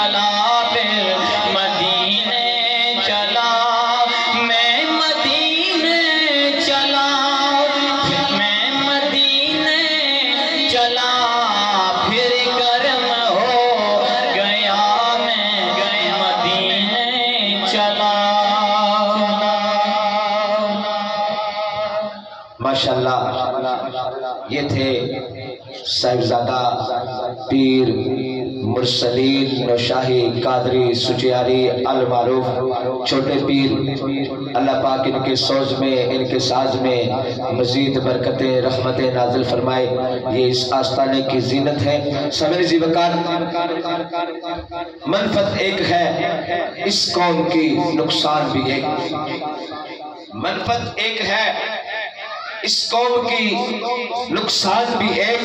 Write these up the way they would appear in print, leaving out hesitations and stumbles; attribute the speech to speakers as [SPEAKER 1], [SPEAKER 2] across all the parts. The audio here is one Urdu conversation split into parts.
[SPEAKER 1] چلا پھر مدینے چلا میں مدینے چلا میں مدینے چلا پھر کرم ہو گیا میں مدینے چلا
[SPEAKER 2] ماشاءاللہ یہ تھے صاحبزادہ پیر مرسلین نوشاہی قادری سچیاری المعروف چھوٹے پیر۔ اللہ پاک ان کے سوز میں ان کے ساز میں مزید برکتیں رحمتیں نازل فرمائے۔ یہ اس آستانے کی زینت ہے۔ سمیر زی وقار منفعت ایک ہے اس قوم کی نقصان بھی ایک، منفعت ایک ہے اس قوم کی نقصان بھی ایک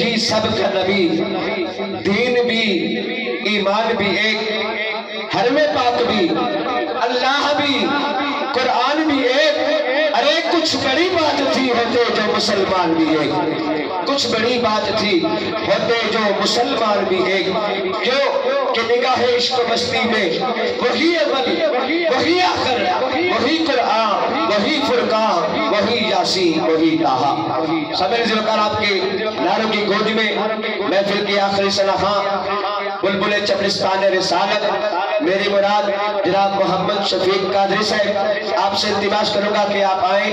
[SPEAKER 2] ہی سب کا نبی، دین بھی ایمان بھی ایک، حرم پاک بھی اللہ بھی قرآن بھی ایک۔ ارے کچھ بڑی بات تھی ہوتے جو مسلمان بھی ایک، کچھ بڑی بات تھی ہوتے جو مسلمان بھی ایک، جو کہ نگاہ عشق و مستی میں وہی اول وہی آخر وہی قرآن وہی فرقان وہی یاسین وہی طٰہٰ۔ سمیر زی وقار آپ کے نعروں کی گونج میں محفل کی آخری سناخاں بلبل چپلستان رسالت میری مراد جناب محمد شفیق قادری صاحب، آپ سے التماس کروں گا کہ آپ آئیں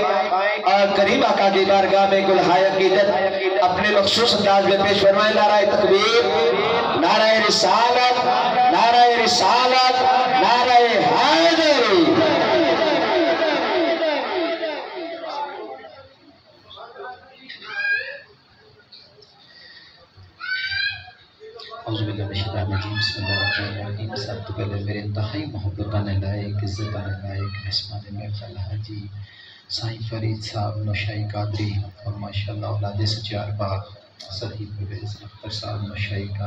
[SPEAKER 2] اور کریم آقا کی بارگاہ میں گلہائے عقیدت اپنے مخصوص انداز میں پیش فرمائیں۔ نعرہ تکبیر، نعرہ رسالت، نعرہ رسالت، نعرہ حیدری۔
[SPEAKER 3] اعوذ باللہ من الشیطان الرجیم، بسم اللہ الرحمن الرحیم۔ سب تو پہلے میرے انتہائی محبت آنے لائق، عزت آنے لائق مہمان محفل حاجی سائیں فرید صاحب نوشاہی قادری اور ماشاءاللہ اولاد سچار باغ صدیق اختر صاحب نوشاہی قادری